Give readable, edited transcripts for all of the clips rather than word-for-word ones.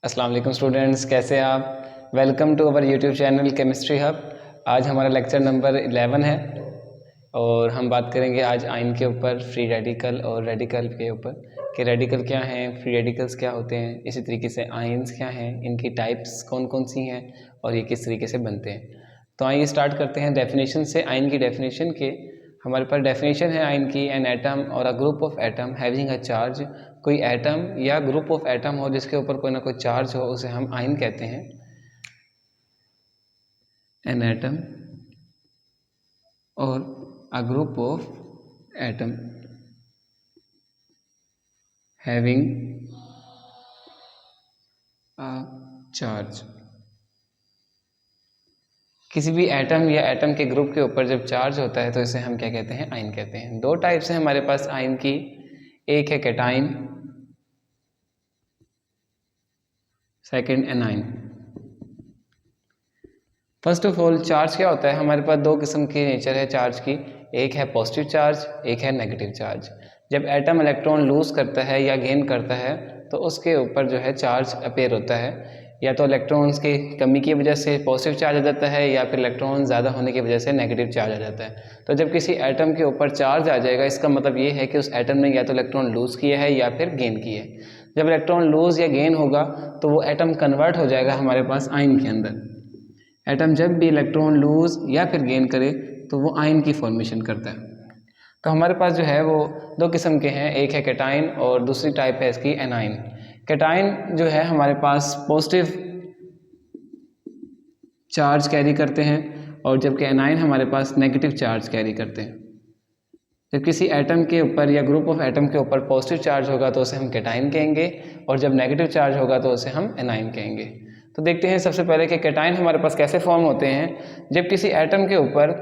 अस्सलाम वालेकुम स्टूडेंट्स, कैसे आप। Welcome to our YouTube channel chemistry hub. आज हमारा लेक्चर नंबर 11 है और हम बात करेंगे आज आयन के ऊपर, फ्री रेडिकल और रेडिकल के ऊपर कि रेडिकल क्या हैं, फ्री रेडिकल्स क्या होते हैं, इसी तरीके से आयन्स क्या हैं, इनकी टाइप्स कौन कौन सी हैं और ये किस तरीके से बनते हैं। तो आइए स्टार्ट करते हैं डेफिनेशन से। आयन की डेफिनेशन के हमारे पास डेफिनेशन है आयन की, एन एटम और a group of atom having a charge. कोई एटम या ग्रुप ऑफ एटम हो जिसके ऊपर कोई ना कोई चार्ज हो, उसे हम आयन कहते हैं। एन एटम और a group of atom having a charge. किसी भी एटम या एटम के ग्रुप के ऊपर जब चार्ज होता है तो इसे हम क्या कहते हैं, आयन कहते हैं। दो टाइप्स हैं हमारे पास आयन की, एक है cation, second A9. First of all charge क्या होता है, हमारे पास दो किस्म की नेचर है चार्ज की, एक है पॉजिटिव चार्ज, एक है नेगेटिव चार्ज। जब एटम इलेक्ट्रॉन लूज करता है या गेन करता है तो उसके ऊपर जो है चार्ज अपेयर होता है, या तो इलेक्ट्रॉन्स की कमी की वजह से पॉजिटिव चार्ज आ जाता है या फिर इलेक्ट्रॉन ज़्यादा होने की वजह से नेगेटिव चार्ज आ जाता है। तो जब किसी एटम के ऊपर चार्ज आ जाएगा इसका मतलब ये है कि उस एटम ने या तो इलेक्ट्रॉन लूज़ किया है या फिर गेन किया है। जब इलेक्ट्रॉन लूज़ या गेन होगा तो वो एटम कन्वर्ट हो जाएगा हमारे पास आयन के अंदर। एटम जब भी इलेक्ट्रॉन लूज या फिर गेन करे तो वो आयन की फॉर्मेशन करता है। तो हमारे पास जो है वो दो किस्म के हैं, एक है कैटाइन और दूसरी टाइप है इसकी एनाइन। कैटाइन जो है हमारे पास पॉजिटिव चार्ज कैरी करते हैं और जबकि एनाइन हमारे पास नेगेटिव चार्ज कैरी करते हैं। जब किसी एटम के ऊपर या ग्रुप ऑफ एटम के ऊपर पॉजिटिव चार्ज होगा तो उसे हम कैटाइन कहेंगे और जब नेगेटिव चार्ज होगा तो उसे हम एनाइन कहेंगे। तो देखते हैं सबसे पहले कि कैटाइन हमारे पास कैसे फॉर्म होते हैं। जब किसी एटम के ऊपर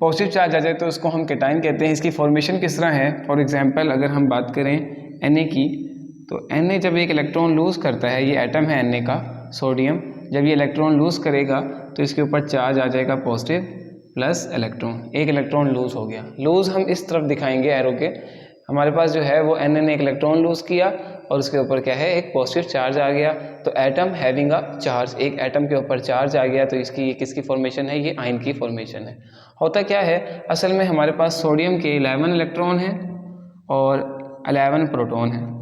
पॉजिटिव चार्ज आ जाए तो उसको हम कैटाइन कहते हैं। इसकी फॉर्मेशन किस तरह है, फॉर एग्जांपल अगर हम बात करें Na की, तो Na जब एक इलेक्ट्रॉन लूज़ करता है, ये एटम है Na का सोडियम, जब ये इलेक्ट्रॉन लूज़ करेगा तो इसके ऊपर चार्ज आ जाएगा पॉजिटिव प्लस इलेक्ट्रॉन, एक इलेक्ट्रॉन लूज़ हो गया। लूज़ हम इस तरफ दिखाएंगे एरो के, हमारे पास जो है वो Na ने एक इलेक्ट्रॉन लूज़ किया और उसके ऊपर क्या है, एक पॉजिटिव चार्ज आ गया। तो एटम हैविंग अ चार्ज, एक एटम के ऊपर चार्ज आ गया तो इसकी ये किसकी फॉर्मेशन है, ये आयन की फॉर्मेशन है। होता क्या है, असल में हमारे पास सोडियम के 11 इलेक्ट्रॉन हैं और 11 प्रोटॉन हैं।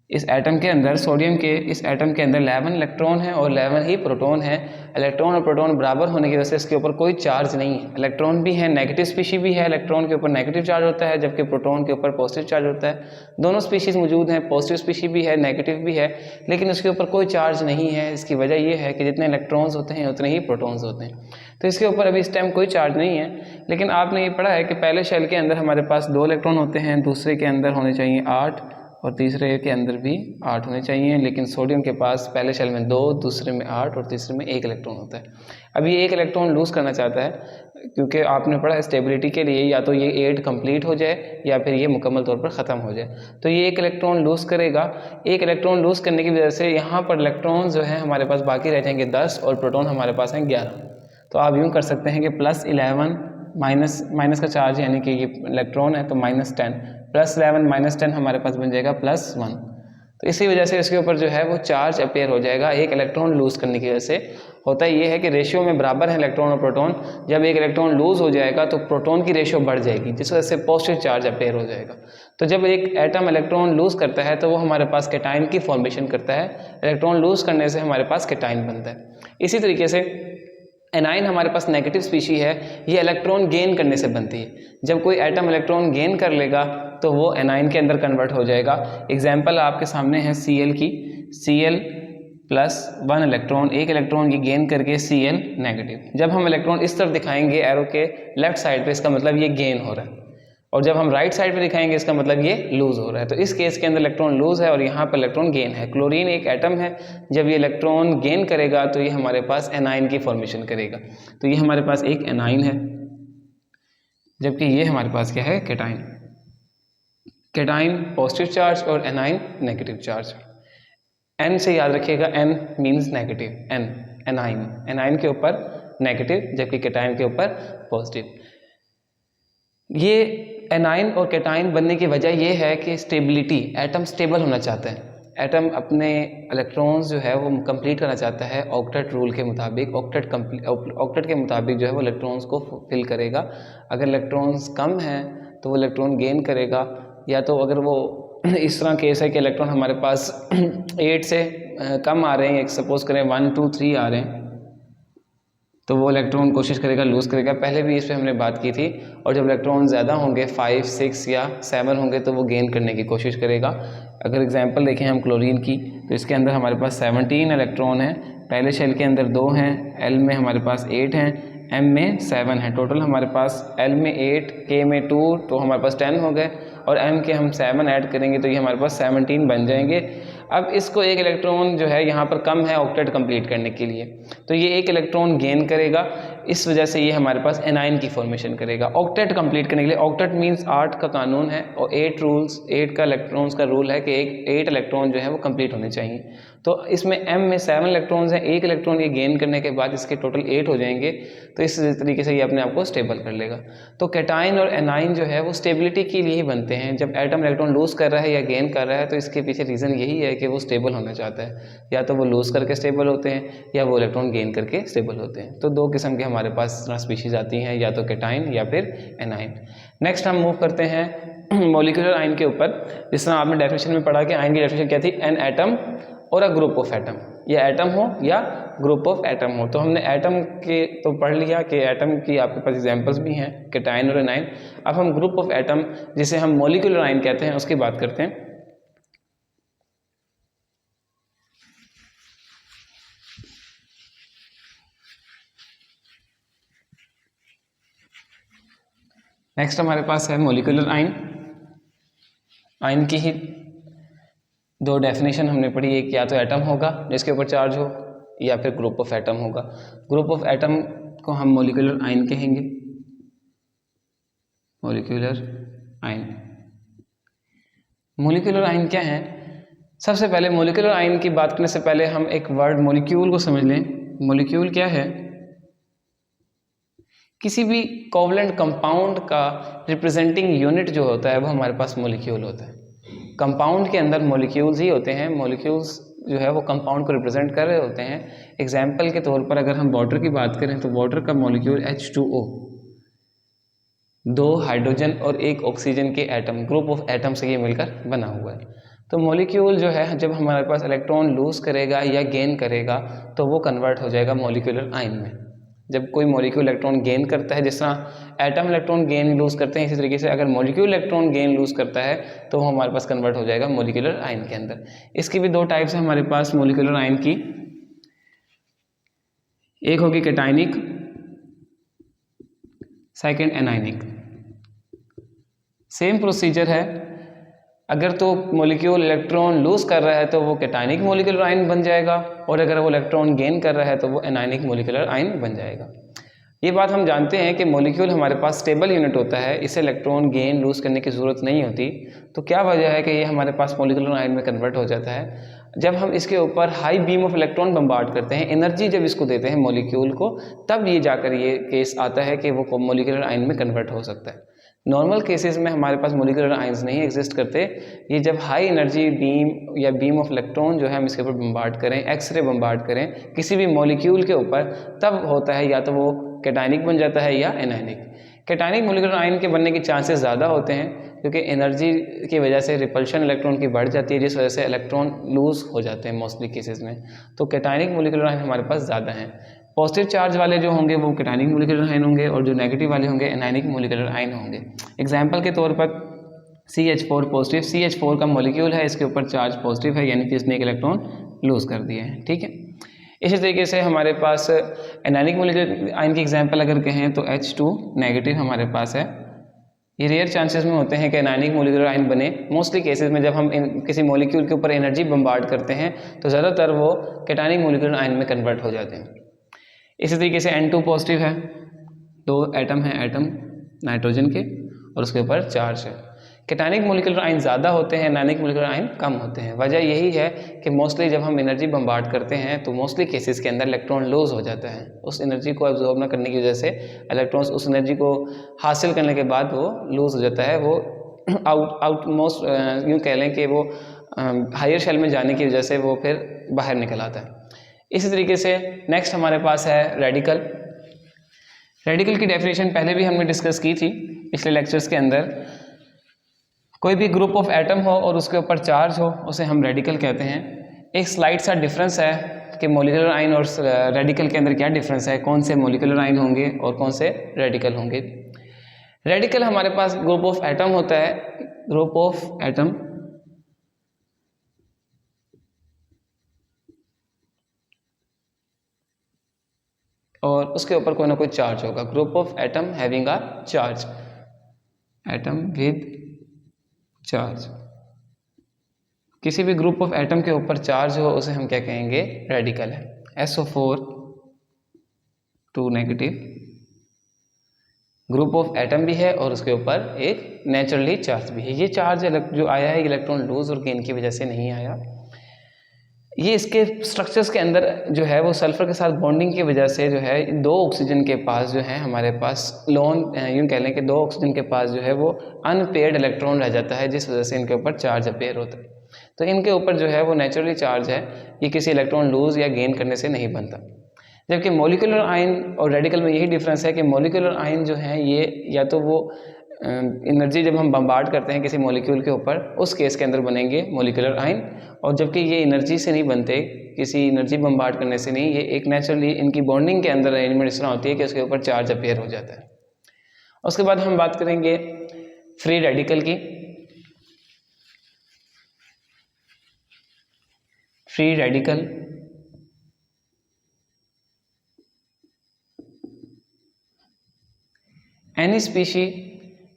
इस एटम के अंदर सोडियम के इस एटम के अंदर 11 इलेक्ट्रॉन है और 11 ही प्रोटॉन है। इलेक्ट्रॉन और प्रोटॉन बराबर होने की वजह से इसके ऊपर कोई चार्ज नहीं है। इलेक्ट्रॉन भी है, नेगेटिव स्पीशीज भी है, इलेक्ट्रॉन के ऊपर नेगेटिव चार्ज होता है जबकि प्रोटॉन के ऊपर पॉजिटिव चार्ज होता है। दोनों स्पीशीज मौजूद हैं, पॉजिटिव स्पीशीज भी है, नेगेटिव भी है, लेकिन उसके ऊपर कोई चार्ज नहीं है। इसकी वजह यह है कि जितने इलेक्ट्रॉन्स होते हैं उतने ही प्रोटॉन्स होते हैं। तो इसके ऊपर अभी इस टाइम कोई चार्ज नहीं है। लेकिन आपने ये पढ़ा है कि पहले शेल के अंदर हमारे पास 2 इलेक्ट्रॉन होते हैं, दूसरे के अंदर होने चाहिए 8 और तीसरे के अंदर भी 8 होने चाहिए। लेकिन सोडियम के पास पहले शेल में 2, दूसरे में 8 और तीसरे में 1 इलेक्ट्रॉन होता है। अब ये 1 इलेक्ट्रॉन लूज़ करना चाहता है क्योंकि आपने पढ़ा स्टेबिलिटी के लिए या तो ये 8 कंप्लीट हो जाए या फिर ये मुकम्मल तौर पर ख़त्म हो जाए। तो ये 1 इलेक्ट्रॉन लूज़ करेगा। 1 इलेक्ट्रॉन लूज़ करने की वजह से यहाँ पर इलेक्ट्रॉन जो है हमारे पास बाकी रह जाएंगे 10 और प्रोटॉन हमारे पास हैं 11। तो आप यूँ कर सकते हैं कि +11 माइनस का चार्ज यानी कि ये इलेक्ट्रॉन है तो -10, +11 -10 हमारे पास बन जाएगा +1। तो इसी वजह से इसके ऊपर जो है वो चार्ज अपेयर हो जाएगा एक इलेक्ट्रॉन लूज़ करने की वजह से। होता ये है कि रेशियो में बराबर है इलेक्ट्रॉन और प्रोटॉन। जब एक इलेक्ट्रॉन लूज़ हो जाएगा तो प्रोटॉन की रेशियो बढ़ जाएगी जिस वजह से पॉजिटिव चार्ज अपेयर हो जाएगा। तो जब एक एटम इलेक्ट्रॉन लूज़ करता है तो वो हमारे पास कैटाइन की फॉर्मेशन करता है। इलेक्ट्रॉन लूज़ करने से हमारे पास कैटाइन बनता है। इसी तरीके से एनाइन हमारे पास नेगेटिव स्पीशी है, ये इलेक्ट्रॉन गेन करने से बनती है। जब कोई एटम इलेक्ट्रॉन गेन कर लेगा तो वो एनाइन के अंदर कन्वर्ट हो जाएगा। एग्जाम्पल आपके सामने है Cl की, Cl +1 इलेक्ट्रॉन, एक इलेक्ट्रॉन की गेन करके Cl नेगेटिव। जब हम इलेक्ट्रॉन इस तरफ दिखाएंगे एरो के लेफ्ट साइड पे, इसका मतलब ये गेन हो रहा है, और जब हम राइट साइड पे दिखाएंगे इसका मतलब ये लूज़ हो रहा है। तो इस केस के अंदर इलेक्ट्रॉन लूज़ है और यहाँ पर इलेक्ट्रॉन गेन है। क्लोरीन एक एटम है, जब ये इलेक्ट्रॉन गेन करेगा तो ये हमारे पास एनाइन की फॉर्मेशन करेगा। तो ये हमारे पास एक एनाइन है जबकि ये हमारे पास क्या है, कैटाइन। कैटाइन पॉजिटिव चार्ज और एनाइन नेगेटिव चार्ज। एन से याद रखिएगा, N means negative, N anion, anion के ऊपर नेगेटिव जबकि कैटाइन के ऊपर पॉजिटिव। ये एनाइन और कैटाइन बनने की वजह यह है कि स्टेबिलिटी, एटम स्टेबल होना चाहते हैं। एटम अपने इलेक्ट्रॉन्स जो है वो कंप्लीट करना चाहता है ऑक्टेट रूल के मुताबिक, ऑक्टेट के मुताबिक जो है वो इलेक्ट्रॉन्स को फिल करेगा। अगर इलेक्ट्रॉन्स कम हैं तो वो इलेक्ट्रॉन गेन करेगा, या तो अगर वो इस तरह केस है कि इलेक्ट्रॉन हमारे पास 8 से कम आ रहे हैं, सपोज करें 1 2 3 आ रहे हैं, तो वो इलेक्ट्रॉन कोशिश करेगा लूज़ करेगा। पहले भी इस पर हमने बात की थी। और जब इलेक्ट्रॉन ज़्यादा होंगे 5 6 या 7 होंगे तो वो गेन करने की कोशिश करेगा। अगर एग्जांपल देखें हम क्लोरीन की, तो इसके अंदर हमारे पास 17 इलेक्ट्रॉन हैं, पहले शेल के अंदर 2 हैं, एल में हमारे पास 8 हैं, एम में 7 हैं। टोटल हमारे पास एल में 8, के में 2, तो हमारे पास 10 हो गए, और एम के हम 7 ऐड करेंगे तो ये हमारे पास 17 बन जाएंगे। अब इसको एक इलेक्ट्रॉन जो है यहाँ पर कम है ऑक्टेट कंप्लीट करने के लिए, तो ये एक इलेक्ट्रॉन गेन करेगा, इस वजह से ये हमारे पास एनाइन की फॉर्मेशन करेगा ऑक्टेट कंप्लीट करने के लिए। ऑक्टेट मींस 8 का कानून है, और 8 का इलेक्ट्रॉन्स का रूल है कि 8 इलेक्ट्रॉन जो है वो कंप्लीट होने चाहिए। तो इसमें एम में 7 इलेक्ट्रॉन्स हैं, एक इलेक्ट्रॉन ये गेन करने के बाद इसके टोटल 8 हो जाएंगे, तो इस तरीके से ये अपने आप को स्टेबल कर लेगा। तो कैटाइन और एनाइन जो है वो स्टेबिलिटी के लिए ही बनते हैं। जब एटम इलेक्ट्रॉन लूज़ कर रहा है या गेन कर रहा है तो इसके पीछे रीज़न यही है कि वो स्टेबल होना चाहता है, या तो वो लूज़ करके स्टेबल होते हैं या वो इलेक्ट्रॉन गेन करके स्टेबल होते हैं। तो 2 किस्म के हमारे पास स्पीशीज़ आती हैं, या तो कैटाइन या फिर एनाइन। नेक्स्ट हम मूव करते हैं मॉलिक्यूलर आयन के ऊपर। जिस तरह आपने डेफिनेशन में पढ़ा कि आयन की डेफिनेशन क्या थी, एन एटम और अ ग्रुप ऑफ एटम, या एटम हो या ग्रुप ऑफ एटम हो। तो हमने एटम के तो पढ़ लिया कि एटम की आपके पास एग्जांपल्स भी हैं, कैटाइन और एनाइन। अब हम ग्रुप ऑफ एटम जिसे हम मॉलिक्यूलर आयन कहते हैं उसकी बात करते हैं। नेक्स्ट हमारे पास है मॉलिक्यूलर आयन। आयन की ही 2 डेफिनेशन हमने पढ़ी, एक या तो एटम होगा जिसके ऊपर चार्ज हो, या फिर ग्रुप ऑफ एटम होगा। ग्रुप ऑफ एटम को हम मॉलिक्यूलर आयन कहेंगे, मॉलिक्यूलर आयन। मॉलिक्यूलर आयन क्या है? सबसे पहले मॉलिक्यूलर आयन की बात करने से पहले हम एक वर्ड मॉलिक्यूल को समझ लें। मॉलिक्यूल क्या है? किसी भी कोवलेंट कंपाउंड का रिप्रेजेंटिंग यूनिट जो होता है वो हमारे पास मॉलिक्यूल होता है। कंपाउंड के अंदर मॉलिक्यूल्स ही होते हैं, मॉलिक्यूल्स जो है वो कंपाउंड को रिप्रेजेंट कर रहे होते हैं। एग्जाम्पल के तौर पर अगर हम वाटर की बात करें तो वाटर का मॉलिक्यूल H2O, 2 हाइड्रोजन और 1 ऑक्सीजन के एटम, ग्रुप ऑफ एटम से ये मिलकर बना हुआ है। तो मॉलिक्यूल जो है जब हमारे पास इलेक्ट्रॉन लूज करेगा या गेन करेगा तो वो कन्वर्ट हो जाएगा मॉलिक्यूलर आयन में। जब कोई मॉलिक्यूल इलेक्ट्रॉन गेन करता है, जिस तरह एटम इलेक्ट्रॉन गेन लूज करते हैं, इसी तरीके से अगर मॉलिक्यूल इलेक्ट्रॉन गेन लूज करता है तो वो हमारे पास कन्वर्ट हो जाएगा मॉलिक्यूलर आयन के अंदर। इसकी भी 2 टाइप्स हैं हमारे पास मॉलिक्यूलर आयन की, एक होगी cationic, second anionic. Same procedure है, अगर तो मॉलिक्यूल इलेक्ट्रॉन लूज कर रहा है तो वो कैटाइनिक मॉलिक्यूलर आयन बन जाएगा, और अगर वो इलेक्ट्रॉन गेन कर रहा है तो वो एनाइनिक मॉलिक्यूलर आयन बन जाएगा। ये बात हम जानते हैं कि मॉलिक्यूल हमारे पास स्टेबल यूनिट होता है, इसे इलेक्ट्रॉन गेन लूज करने की ज़रूरत नहीं होती। तो क्या वजह है कि ये हमारे पास मॉलिक्यूलर आयन में कन्वर्ट हो जाता है? जब हम इसके ऊपर high beam of electron bombard करते हैं, एनर्जी जब इसको देते हैं मॉलिक्यूल को, तब ये जाकर ये केस आता है कि वो मॉलिक्यूलर आयन में कन्वर्ट हो सकता है। नॉर्मल केसेस में हमारे पास मॉलिक्यूलर आयंस नहीं एग्जिस्ट करते। ये जब हाई एनर्जी बीम या बीम ऑफ इलेक्ट्रॉन जो है हम इसके ऊपर बम्बार्ड करें, एक्सरे बम्बार्ड करें किसी भी मॉलिक्यूल के ऊपर, तब होता है या तो वो कैटाइनिक बन जाता है या एनाइनिक। कैटाइनिक मॉलिक्यूलर आयन के बनने के चांसेस ज़्यादा होते हैं क्योंकि एनर्जी की वजह से रिपल्शन इलेक्ट्रॉन की बढ़ जाती है, जिस वजह से इलेक्ट्रॉन लूज हो जाते हैं मोस्टली केसेस में। तो कैटाइनिक मॉलिक्यूलर आयन हमारे पास ज़्यादा हैं। पॉजिटिव चार्ज वाले जो होंगे वो कैटाइनिक मॉलिक्यूलर आयन होंगे, और जो नेगेटिव वाले होंगे एनाइनिक मॉलिक्यूलर आयन होंगे। एग्जाम्पल के तौर पर CH4 पॉजिटिव, CH4 का मॉलिक्यूल है, इसके ऊपर चार्ज पॉजिटिव है, यानी कि इसने एक इलेक्ट्रॉन लूज कर दिया है। ठीक है, इसी तरीके से हमारे पास एनाइनिक मॉलिक्यूलर आयन की एग्जाम्पल अगर कहें तो H2 नेगेटिव हमारे पास है। ये रेयर चांसेस में होते हैं कि एनाइनिक मॉलिक्यूलर आयन बने। मोस्टली केसेस में जब हम किसी मॉलिक्यूल के ऊपर एनर्जी बम्बार्ड करते हैं तो ज़्यादातर वो कैटाइनिक मॉलिक्यूलर आयन में कन्वर्ट हो जाते हैं। इसी तरीके से N2 पॉजिटिव है, 2 एटम हैं, एटम नाइट्रोजन के, और उसके ऊपर चार्ज है। कैटाइनिक मॉलिक्यूलर आयन ज़्यादा होते हैं, एनाइनिक मॉलिक्यूलर आयन कम होते हैं। वजह यही है कि मोस्टली जब हम एनर्जी बम्बार्ड करते हैं तो मोस्टली केसेस के अंदर इलेक्ट्रॉन लूज हो जाता है। उस एनर्जी को एब्जॉर्ब न करने की वजह से इलेक्ट्रॉन्स उस एनर्जी को हासिल करने के बाद वो लूज हो जाता है, वो आउटमोस्ट यूँ कह लें कि वो हायर शेल में जाने की वजह से वो फिर बाहर निकल आता है। इसी तरीके से नेक्स्ट हमारे पास है रेडिकल। रेडिकल की डेफिनेशन पहले भी हमने डिस्कस की थी पिछले लेक्चर्स के अंदर। कोई भी ग्रुप ऑफ एटम हो और उसके ऊपर चार्ज हो उसे हम रेडिकल कहते हैं। एक स्लाइड सा डिफरेंस है कि मॉलिक्यूलर आयन और रेडिकल के अंदर क्या डिफरेंस है, कौन से मॉलिक्यूलर आयन होंगे और कौन से रेडिकल होंगे। रेडिकल हमारे पास ग्रुप ऑफ एटम होता है, ग्रुप ऑफ एटम और उसके ऊपर कोई ना कोई चार्ज होगा। Group of atom having a charge, atom with charge. किसी भी ग्रुप ऑफ एटम के ऊपर चार्ज हो उसे हम क्या कहेंगे, रेडिकल है। SO4 2 negative, group of atom भी है और उसके ऊपर एक नेचुरली चार्ज भी है। ये चार्ज जो आया है इलेक्ट्रॉन लूज और गेन की वजह से नहीं आया। ये इसके स्ट्रक्चर्स के अंदर जो है वो सल्फर के साथ बॉन्डिंग की वजह से जो है दो ऑक्सीजन के पास जो है हमारे पास लोन यूँ कह लें कि दो ऑक्सीजन के पास जो है वो अनपेयर्ड इलेक्ट्रॉन रह जाता है, जिस वजह से इनके ऊपर चार्ज अपेयर होता है। तो इनके ऊपर जो है वो नेचुरली चार्ज है, ये किसी इलेक्ट्रॉन लूज या गेन करने से नहीं बनता। जबकि मॉलिक्यूलर आयन और रेडिकल में यही डिफरेंस है कि मॉलिक्यूलर आयन जो है ये या तो वो एनर्जी जब हम बम्बार्ड करते हैं किसी मॉलिक्यूल के ऊपर उस केस के अंदर बनेंगे मॉलिक्यूलर आयन, और जबकि ये एनर्जी से नहीं बनते, किसी एनर्जी बम्बार्ड करने से नहीं, ये एक नेचुरली इनकी बॉन्डिंग के अंदर अरेंजमेंट इस तरह होती है कि उसके ऊपर चार्ज अपेयर हो जाता है। उसके बाद हम बात करेंगे फ्री रेडिकल की। Free radical any species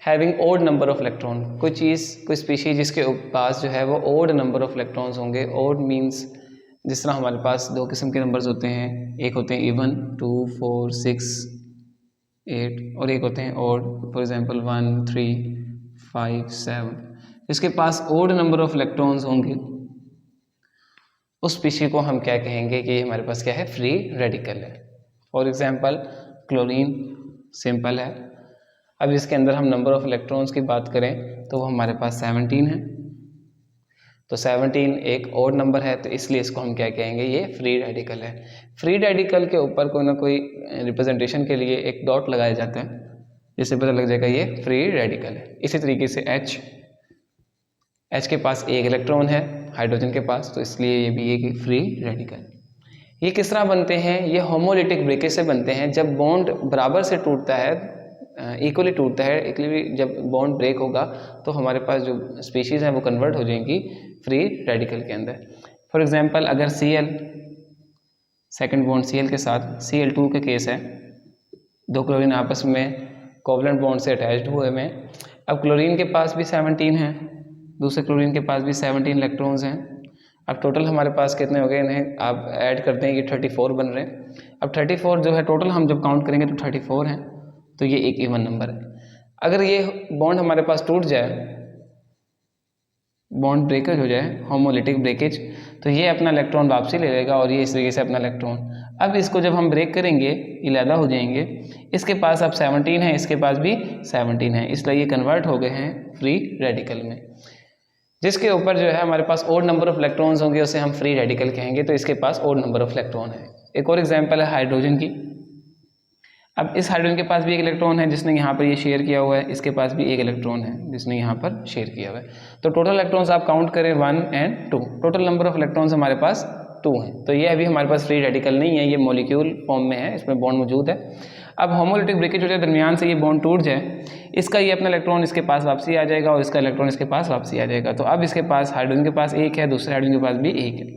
having odd number of electron, कोई स्पीशी जिसके पास जो है वो ओड नंबर ऑफ इलेक्ट्रॉन्स होंगे। ओड मींस जिस तरह हमारे पास दो किस्म के नंबर्स होते हैं, एक होते हैं इवन 2 4 6 8 और एक होते हैं ओड, फॉर एग्जांपल 1 3 5 7। जिसके पास ओड नंबर ऑफ इलेक्ट्रॉन्स होंगे उस स्पीशी को हम क्या कहेंगे कि हमारे पास क्या है, फ्री रेडिकल है। फॉर एग्जांपल क्लोरीन सिंपल है। अब इसके अंदर हम नंबर ऑफ इलेक्ट्रॉन्स की बात करें तो वो हमारे पास 17 है। तो 17 एक और नंबर है, तो इसलिए इसको हम क्या कहेंगे, ये फ्री रेडिकल है। फ्री रेडिकल के ऊपर कोई ना कोई रिप्रेजेंटेशन के लिए एक डॉट लगाया जाता है, जिससे पता लग जाएगा ये फ्री रेडिकल है। इसी तरीके से H के पास एक इलेक्ट्रॉन है हाइड्रोजन के पास, तो इसलिए ये भी एक फ्री रेडिकल। ये किस तरह बनते हैं, ये होमोलिटिक ब्रेकेज से बनते हैं। जब बॉन्ड बराबर से टूटता है, इक्वली टूटता है, इक्वली जब बॉन्ड ब्रेक होगा तो हमारे पास जो स्पीशीज़ हैं वो कन्वर्ट हो जाएंगी फ्री रेडिकल के अंदर। फॉर एग्जांपल अगर Cl सेकंड बॉन्ड Cl के साथ Cl2 के केस है, दो क्लोरीन आपस में कोवलेंट बॉन्ड से अटैच्ड हुए में। अब क्लोरीन के पास भी 17 हैं, दूसरे क्लोरीन के पास भी 17 इलेक्ट्रॉन्स हैं। अब टोटल हमारे पास कितने हो गए, इन्हें आप ऐड करते हैं, ये 34 बन रहे हैं। अब 34 जो है टोटल हम जब काउंट करेंगे तो 34 हैं, तो ये एक इवन नंबर है। अगर ये बॉन्ड हमारे पास टूट जाए, बॉन्ड ब्रेकेज हो जाए, होमोलिटिक ब्रेकेज, तो ये अपना इलेक्ट्रॉन वापसी ले लेगा और ये इस तरीके से अपना इलेक्ट्रॉन। अब इसको जब हम ब्रेक करेंगे ये अलग हो जाएंगे। इसके पास अब 17 है, इसके पास भी 17 है, इसलिए ये कन्वर्ट हो गए हैं फ्री रेडिकल में। जिसके ऊपर जो है हमारे पास ओड नंबर ऑफ इलेक्ट्रॉन्स होंगे उसे हम फ्री रेडिकल कहेंगे, तो इसके पास ओड नंबर ऑफ इलेक्ट्रॉन है। एक और एग्जांपल है हाइड्रोजन की। अब इस हाइड्रोजन के पास भी एक इलेक्ट्रॉन है जिसने यहाँ पर ये शेयर किया हुआ है, इसके पास भी एक इलेक्ट्रॉन है जिसने यहाँ पर शेयर किया हुआ है। तो टोटल इलेक्ट्रॉन्स आप काउंट करें 1 and 2, total number of electrons हमारे पास 2 हैं। तो ये अभी हमारे पास फ्री रेडिकल नहीं है, ये मॉलिक्यूल फॉर्म में है, इसमें बॉन्ड मौजूद है। अब होमोलिटिक ब्रेकेज हो जाए, दरमियान से ये बॉन्ड टूट जाए, इसका ये अपना इलेक्ट्रॉन इसके पास वापसी आ जाएगा और इसका इलेक्ट्रॉन इसके पास वापसी आ जाएगा। तो अब इसके पास हाइड्रोजन के पास एक है, दूसरे हाइड्रोजन के पास भी एक है,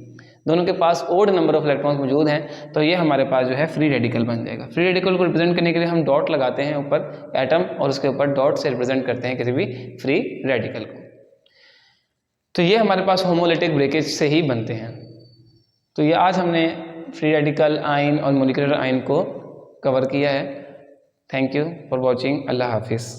दोनों के पास ओड नंबर ऑफ इलेक्ट्रॉन्स मौजूद हैं, तो ये हमारे पास जो है फ्री रेडिकल बन जाएगा। फ्री रेडिकल को रिप्रेजेंट करने के लिए हम डॉट लगाते हैं ऊपर एटम और उसके ऊपर डॉट से रिप्रेजेंट करते हैं किसी भी फ्री रेडिकल को। तो ये हमारे पास होमोलिटिक ब्रेकेज से ही बनते हैं। तो ये आज हमने फ्री रेडिकल आयन और मॉलिक्यूलर आयन को कवर किया है। Thank you for watching. अल्लाह हाफिज़।